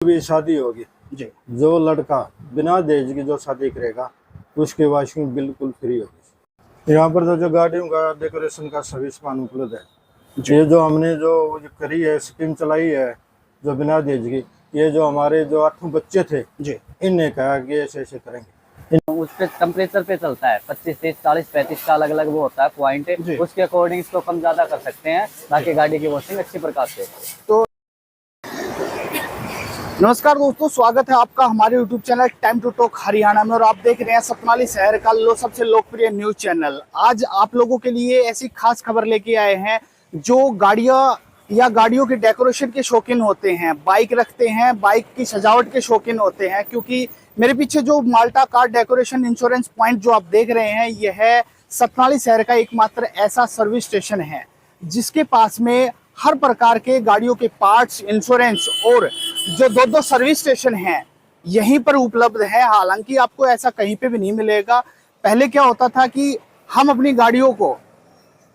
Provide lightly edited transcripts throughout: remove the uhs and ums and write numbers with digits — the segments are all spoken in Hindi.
भी शादी होगी जी। जो लड़का बिना दहेज की जो शादी करेगा उसकी वॉशिंग बिल्कुल फ्री होगी। यहाँ पर तो जो गाड़ियों का डेकोरेशन का सभी सामान उपलब्ध है। ये जो हमने जो करी है स्कीम चलाई है जो बिना दहेज की, ये जो हमारे जो 8 बच्चे थे जी। इनने कहा कि ऐसे ऐसे करेंगे। उस पे टेम्परेचर पे चलता है 25, 30, 40, 35 का अलग अलग वो होता है पॉइंट, उसके अकॉर्डिंग इसको कम ज्यादा कर सकते हैं ताकि गाड़ी की वॉशिंग अच्छी प्रकार से। तो नमस्कार दोस्तों, स्वागत है आपका हमारे YouTube channel time to talk Haryana में और आप देख रहे हैं सतनाली शहर का सबसे लोकप्रिय न्यूज चैनल। आज आप लोगों के लिए ऐसी खास खबर लेके आए हैं जो गाड़ियों के डेकोरेशन के शौकीन होते हैं, बाइक रखते हैं, बाइक की सजावट के शौकीन होते हैं। क्योंकि मेरे पीछे जो माल्टा कार डेकोरेशन इंश्योरेंस पॉइंट जो आप देख रहे हैं, यह है सतनाली शहर का एकमात्र ऐसा सर्विस स्टेशन है जिसके पास में हर प्रकार के गाड़ियों के पार्ट्स, इंश्योरेंस और जो दो सर्विस स्टेशन हैं यहीं पर उपलब्ध है। हालांकि आपको ऐसा कहीं पे भी नहीं मिलेगा। पहले क्या होता था कि हम अपनी गाड़ियों को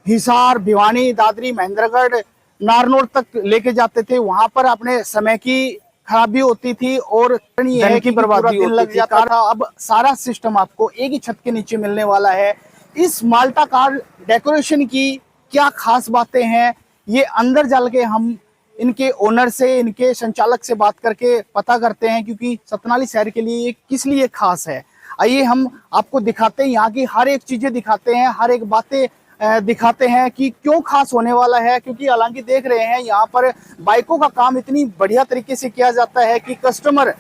हिसार, भिवानी, दादरी, महेंद्रगढ़, नारनौल तक लेके जाते थे। वहां पर अपने समय की खराबी होती थी और धन की बर्बादी लग जाता था। अब सारा सिस्टम आपको एक ही छत के नीचे मिलने वाला है। इस माल्टा कार डेकोरेशन की क्या खास बातें हैं, ये अंदर चल के हम इनके ओनर से, इनके संचालक से बात करके पता करते हैं। क्योंकि सतनाली शहर के लिए किस लिए खास है, आइए हम आपको दिखाते हैं। यहाँ की हर एक चीजें दिखाते हैं, हर एक बातें दिखाते हैं कि क्यों खास होने वाला है। क्योंकि हालांकि देख रहे हैं यहाँ पर बाइकों का काम इतनी बढ़िया तरीके से किया जाता है कि कस्टमर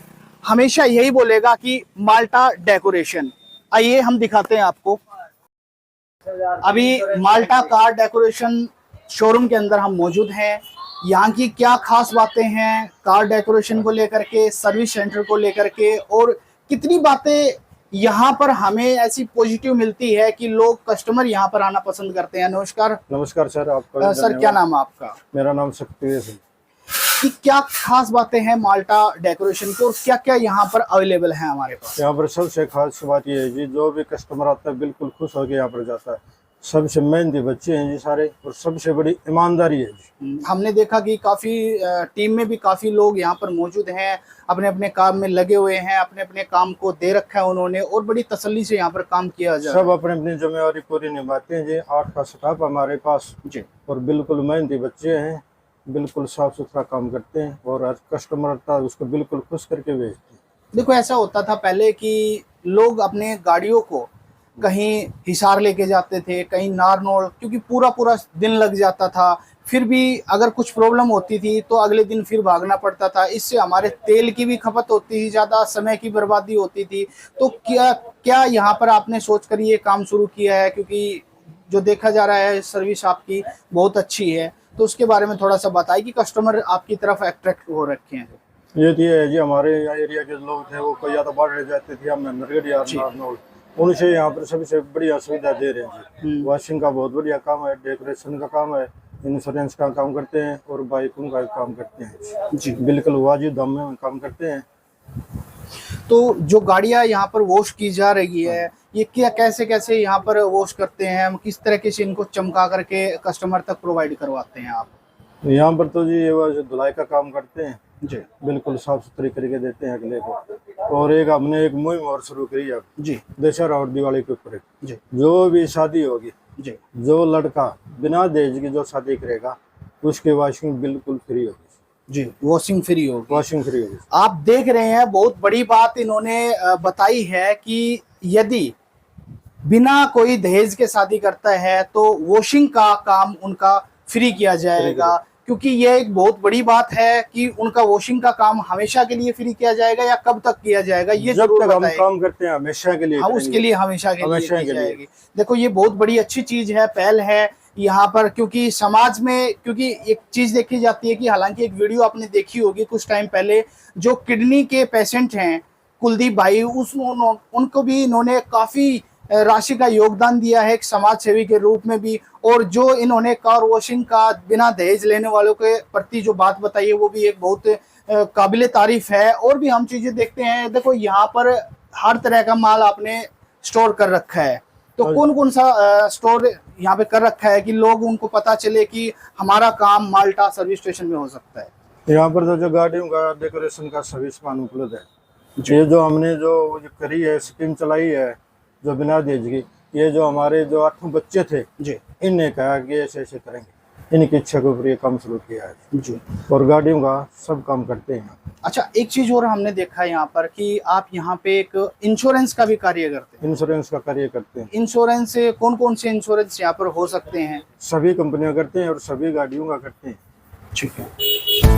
हमेशा यही बोलेगा कि माल्टा डेकोरेशन। आइए हम दिखाते हैं आपको। अभी माल्टा कार डेकोरेशन शोरूम के अंदर हम मौजूद हैं। यहाँ की क्या खास बातें हैं कार डेकोरेशन को लेकर के, सर्विस सेंटर को लेकर के, और कितनी बातें यहाँ पर हमें ऐसी पॉजिटिव मिलती है कि लोग, कस्टमर यहाँ पर आना पसंद करते हैं। नमस्कार। नमस्कार सर, आपका सर क्या नाम है आपका? मेरा नाम शक्तिवेल है। कि क्या खास बातें हैं माल्टा डेकोरेशन की और क्या क्या यहाँ पर अवेलेबल है हमारे पास? यहाँ पर सबसे खास बात ये है जी, जो भी कस्टमर आता है बिल्कुल खुश होकर यहाँ पर जाता है। सबसे मेहनती बच्चे हैं जी सारे, और सबसे बड़ी ईमानदारी है जी। हमने देखा कि काफी टीम में भी काफी लोग यहाँ पर मौजूद हैं, अपने अपने काम में लगे हुए हैं, अपने अपने काम को दे रखा है उन्होंने और बड़ी तसल्ली से यहाँ पर काम किया जा रहा है। सब अपनी अपनी जिम्मेवारी पूरी निभाते हैं जी। 8 का स्टाफ हमारे पास जी, और बिल्कुल मेहनती बच्चे हैं, बिल्कुल साफ सुथरा काम करते हैं और कस्टमर आता है उसको बिल्कुल खुश करके भेजते हैं। देखो ऐसा होता था पहले कि लोग अपने गाड़ियों को कहीं हिसार लेके जाते थे, कहीं नारनौल, क्योंकि पूरा पूरा दिन लग जाता था। फिर भी अगर कुछ प्रॉब्लम होती थी तो अगले दिन फिर भागना पड़ता था। इससे हमारे तेल की भी खपत होती थी, ज़्यादा समय की बर्बादी होती थी। तो क्या यहाँ पर आपने सोच कर ये काम शुरू किया है? क्योंकि जो देखा जा रहा है सर्विस आपकी बहुत अच्छी है, तो उसके बारे में थोड़ा सा बताइए कि कस्टमर आपकी तरफ अट्रैक्ट हो रखे हैं। ये है जी, हमारे एरिया के लोग थे वो कोई या तो बाहर रह जाते थे, हम नरगढ़ या नारनौल, उनसे यहाँ पर सबसे बढ़िया सुविधा दे रहे हैं जी। वॉशिंग का बहुत बढ़िया काम है, डेकोरेशन का काम है, इंश्योरेंस का काम करते हैं और बाइकों का काम करते हैं जी। बिल्कुल वाजिब दाम में काम करते हैं। तो जो गाड़ियाँ यहाँ पर वॉश की जा रही है, ये क्या कैसे कैसे यहाँ पर वॉश करते हैं, हम किस तरीके से इनको चमका करके कस्टमर तक प्रोवाइड करवाते हैं आप? यहाँ पर तो जी ये धुलाई का काम करते हैं जी, बिल्कुल साफ सुथरी करके देते हैं अगले को। और एक हमने एक मुहिम और शुरू करी है जी, दशहरा और दिवाली के ऊपर जी, जो भी शादी होगी जी, जो लड़का बिना दहेज की जो शादी करेगा उसकी वॉशिंग बिल्कुल फ्री होगी जी, वॉशिंग फ्री होगी। वॉशिंग फ्री होगी। आप देख रहे हैं बहुत बड़ी बात इन्होंने बताई है कि यदि बिना कोई दहेज के शादी करता है तो वॉशिंग का काम उनका फ्री किया जाएगा। क्योंकि यह एक बहुत बड़ी बात है कि उनका वॉशिंग का काम हमेशा के लिए फ्री किया जाएगा या कब तक किया जाएगा, ये जब तक हम काम करते हैं हमेशा के लिए। हाँ, उसके लिए हमेशा के लिए की जाएगी। देखो ये बहुत बड़ी अच्छी चीज है, पहल है यहाँ पर। क्योंकि समाज में, क्योंकि एक चीज देखी जाती है कि हालांकि एक वीडियो आपने देखी होगी कुछ टाइम पहले, जो किडनी के पेशेंट हैं कुलदीप भाई, उनको भी इन्होंने काफी राशि का योगदान दिया है एक समाज सेवी के रूप में भी। और जो इन्होंने कार वॉशिंग का बिना दहेज लेने वालों के प्रति जो बात बताई है वो भी एक बहुत काबिले तारीफ है। और भी हम चीजें देखते हैं, देखो यहाँ पर हर तरह का माल आपने स्टोर कर रखा है। तो कौन कौन सा स्टोर यहाँ पे कर रखा है कि लोग उनको पता चले कि हमारा काम माल्टा सर्विस स्टेशन में हो सकता है? यहाँ पर तो जो गाड़ियों का डेकोरेशन का सभी सामान उपलब्ध है। ये जो हमने जो करी है, स्कीम चलाई है जो बिना दहेज की, ये जो हमारे जो 8 बच्चे थे जी इनने कहा कि ऐसे ऐसे करेंगे, इनकी इच्छा के ऊपर ये काम शुरू किया है जी। और गाड़ियों का सब काम करते हैं। अच्छा, एक चीज और हमने देखा है यहाँ पर कि आप यहाँ पे एक इंश्योरेंस का भी कार्य करते हैं। इंश्योरेंस का कार्य करते हैं। इंश्योरेंस कौन कौन से इंश्योरेंस यहाँ पर हो सकते हैं? सभी कंपनियां करते हैं और सभी गाड़ियों का करते हैं। ठीक है।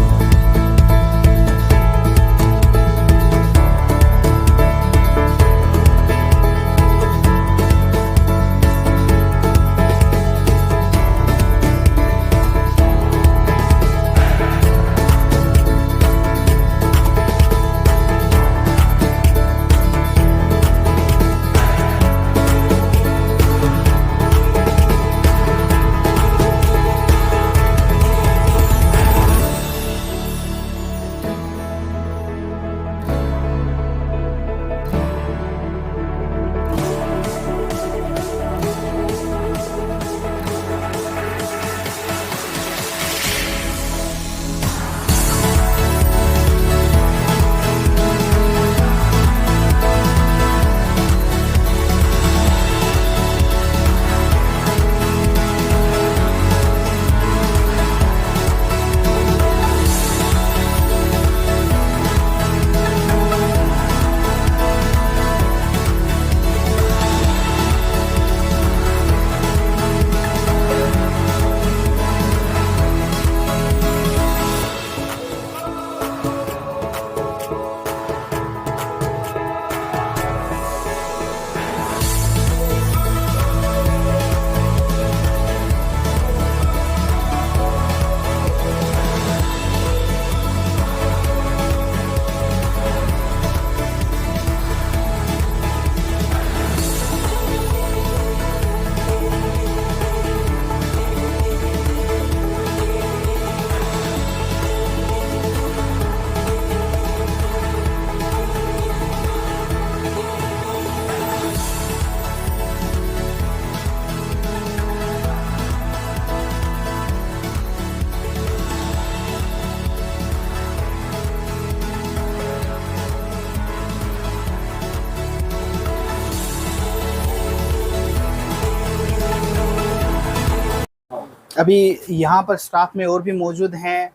अभी यहाँ पर स्टाफ में और भी मौजूद हैं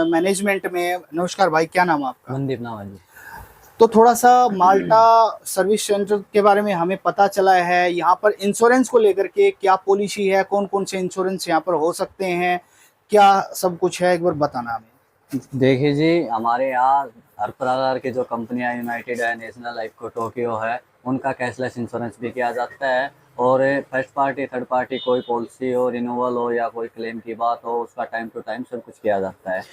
मैनेजमेंट में। नमस्कार भाई, क्या नाम है आपका? मनदीप नाम है जी। तो थोड़ा सा माल्टा सर्विस सेंटर के बारे में हमें पता चला है, यहाँ पर इंश्योरेंस को लेकर के क्या पॉलिसी है, कौन कौन से इंश्योरेंस यहाँ पर हो सकते हैं, क्या सब कुछ है, एक बार बताना हमें। देखिए जी, हमारे यहाँ हर प्रकार की जो कंपनियां यूनाइटेड है, नेशनल लाइफ टोक्यो है, उनका कैशलेस इंश्योरेंस भी किया जाता है। और फर्स्ट पार्टी थर्ड पार्टी कोई पॉलिसी हो, रिन्यूअल हो या कोई क्लेम की बात हो, उसका टाइम टू टाइम सब कुछ किया जाता है।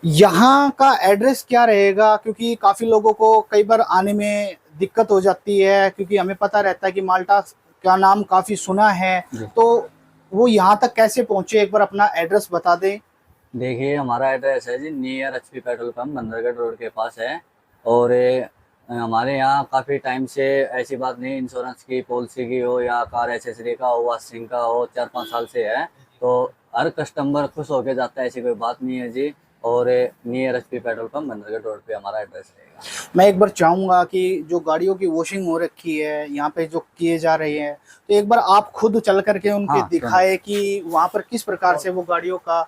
यहाँ का एड्रेस क्या रहेगा? क्योंकि काफी लोगों को कई बार आने में दिक्कत हो जाती है, क्योंकि हमें पता रहता है कि माल्टा का नाम काफी सुना है, तो वो यहाँ तक कैसे पहुंचे, एक बार अपना एड्रेस बता दें। देखिए, हमारा एड्रेस है जी near HP petrol pump Bandargarh road के पास है। और हमारे यहाँ काफ़ी टाइम से ऐसी बात नहीं, इंश्योरेंस की पॉलिसी की हो या कार एक्सेसरी का हो, वॉशिंग का हो, 4-5 साल से है। तो हर कस्टमर खुश होके जाता है, ऐसी कोई बात नहीं है जी। और near HP petrol pump Bandargarh road पे हमारा एड्रेस रहेगा। मैं एक बार चाहूँगा कि जो गाड़ियों की वॉशिंग हो रखी है यहाँ पे जो किए जा रहे हैं, तो एक बार आप खुद चल करके उनके दिखाए कि वहाँ पर किस प्रकार से वो गाड़ियों का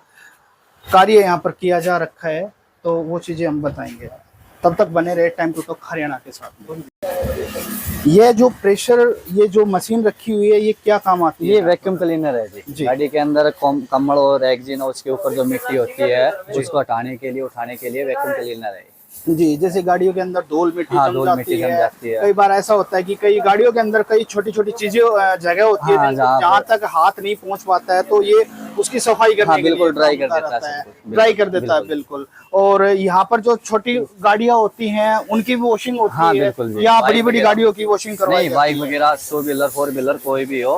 कार्य यहाँ पर किया जा रखा है, तो वो चीज़ें हम बताएंगे। तब तक बने रहे टाइम टू टॉक हरियाणा के साथ। ये जो प्रेशर, ये जो मशीन रखी हुई है, ये क्या काम आती है? ये वैक्यूम क्लीनर है जी। गाड़ी के अंदर कमड़ और एक्जिन और उसके ऊपर जो मिट्टी होती है उसको हटाने के लिए, उठाने के लिए वैक्यूम क्लीनर है जी। जैसे गाड़ियों के अंदर धूल मिट्टी जम जाती है, कई बार ऐसा होता है कि कई गाड़ियों के अंदर कई छोटी छोटी चीजें जगह होती है जहाँ तक हाथ नहीं पहुँच पाता है, तो ये उसकी सफाई करने के लिए ड्राई कर देता है, ड्राई कर देता है बिल्कुल। और यहाँ पर जो छोटी गाड़ियाँ होती हैं उनकी भी वॉशिंग होती है, या बड़ी बड़ी गाड़ियों की वॉशिंग करवाई? बाइक वगैरह, 2 व्हीलर 4 व्हीलर कोई भी हो,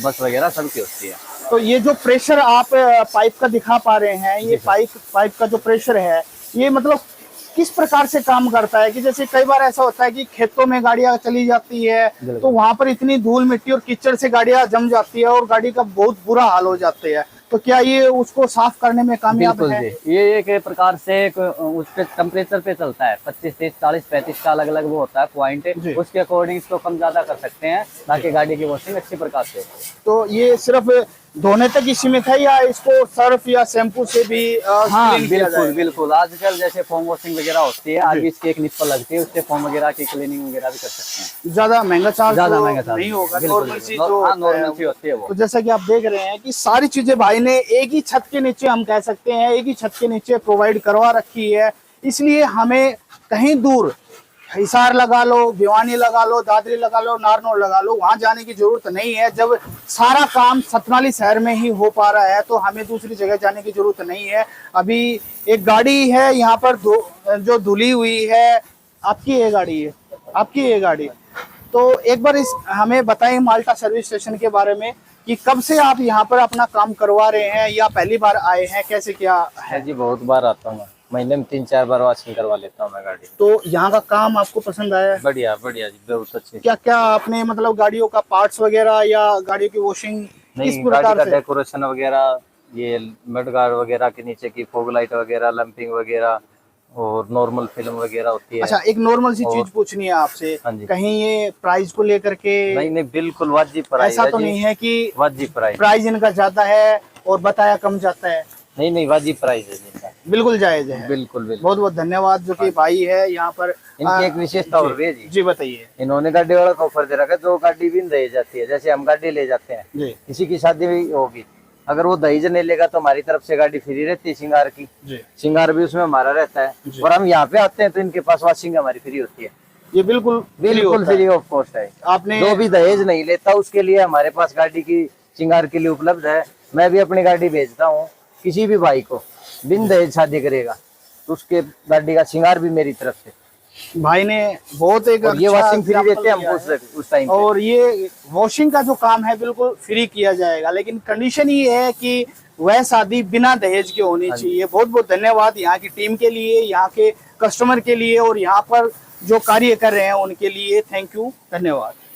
बस वगैरह सबकी होती है। तो ये जो प्रेशर आप पाइप का दिखा पा रहे हैं, ये पाइप का जो प्रेशर है, ये मतलब किस प्रकार से काम करता है? कि जैसे कई बार ऐसा होता है कि खेतों में गाड़ियां चली जाती है, तो वहां पर इतनी धूल मिट्टी और कीचड़ से गाड़ियां जम जाती है और गाड़ी का बहुत बुरा हाल हो जाते हैं, तो क्या ये उसको साफ करने में कामयाब बिल्कुल है? जी, ये एक प्रकार से उस पे टेम्परेचर पे चलता है, 25 30 40 35 का अलग अलग वो होता है जी। पॉइंट, उसके अकॉर्डिंग इसको कम ज्यादा कर सकते हैं ताकि गाड़ी की वॉशिंग अच्छी प्रकार से हो। तो ये सिर्फ धोने तक ही सीमित है या इसको सर्फ या शैम्पू से भी हाँ क्लीन किया बिल्कुल जाएगा? बिल्कुल, आजकल जैसे फोम वॉशिंग वगैरह होती है, आगे इसकी एक निप्पल लगती है, उससे फोम वगैरह की क्लीनिंग वगैरह भी कर सकते हैं। ज्यादा महंगा चार्ज ज्यादा तो महंगा चार्ज नहीं होगा, बिल्कुल, नॉर्मल सी बिल्कुल। जो हाँ होता है नॉर्मल सी होती है वो। तो जैसा कि आप देख रहे हैं कि सारी चीजें भाई ने एक ही छत के नीचे, हम कह सकते हैं एक ही छत के नीचे प्रोवाइड करवा रखी है, इसलिए हमें कहीं दूर हिसार लगा लो, भिवानी लगा लो, दादरी लगा लो, नारनौल लगा लो, वहां जाने की जरूरत नहीं है। जब सारा काम सतनाली शहर में ही हो पा रहा है तो हमें दूसरी जगह जाने की जरूरत नहीं है। अभी एक गाड़ी है यहाँ पर जो धुली हुई है, आपकी ये गाड़ी है, आपकी ये गाड़ी। तो एक बार इस हमें बताएं माल्टा सर्विस स्टेशन के बारे में कि कब से आप यहाँ पर अपना काम करवा रहे हैं या पहली बार आए हैं, कैसे क्या है? जी बहुत बार आता हूँ, महीने में 3-4 बार वॉशिंग करवा लेता हूँ मैं गाड़ी। तो यहाँ का काम आपको पसंद आया है? बढ़िया बढ़िया जी, बहुत अच्छी। क्या क्या आपने मतलब गाड़ियों का पार्ट्स वगैरह या गाड़ियों की वॉशिंग किस नहीं, गाड़ी प्रकार का से? डेकोरेशन वगैरह, ये मडगार्ड वगैरह के नीचे की फॉग लाइट वगैरह, लैंपिंग वगैरह और नॉर्मल फिल्म वगैरह होती है। अच्छा, एक नॉर्मल सी और- चीज पूछनी है आपसे, हाँ जी। कहीं ये प्राइस को लेकर के नहीं नहीं, बिल्कुल वाजिब प्राइस ऐसा है तो जी, नहीं है कि वाजिब प्राइस। प्राइस इनका ज्यादा है और बताया कम जाता है? नहीं नहीं, वाजिब प्राइस है जी इनका। बिल्कुल जायज है। बिल्कुल बिल्कुल। बहुत बहुत धन्यवाद जो कि भाई है यहाँ पर। इनकी एक विशेषता और भी है जी, जी बताइए। इन्होंने गाड़ी वाला का ऑफर दे रखा है, जो गाड़ी भी दे जाती है, जैसे हम गाड़ी ले जाते हैं, जी किसी की शादी भी होगी, अगर वो दहेज नहीं लेगा तो हमारी तरफ से गाड़ी फ्री रहती है, श्रृंगार की, जी, श्रृंगार भी उसमें हमारा रहता है। जी। और हम यहाँ पे आते हैं तो इनके पास वॉशिंग हमारी फ्री होती है, ये बिल्कुल बिल्कुल होता है। फ्री ऑफ कॉस्ट है। आपने जो भी दहेज नहीं लेता उसके लिए हमारे पास गाड़ी की श्रृंगार के लिए उपलब्ध है। मैं भी अपनी गाड़ी भेजता हूँ, किसी भी भाई को बिन दहेज शादी करेगा तो उसके गाड़ी का श्रृंगार भी मेरी तरफ से। भाई ने बहुत एक और ये अच्छा वॉशिंग फ्री example देते हैं दिया हमको है। उस टाइम पे। और ये वॉशिंग का जो काम है बिल्कुल फ्री किया जाएगा, लेकिन कंडीशन ये है कि वह शादी बिना दहेज के होनी चाहिए। बहुत बहुत धन्यवाद यहाँ की टीम के लिए, यहाँ के कस्टमर के लिए और यहाँ पर जो कार्य कर रहे हैं उनके लिए। थैंक यू, धन्यवाद।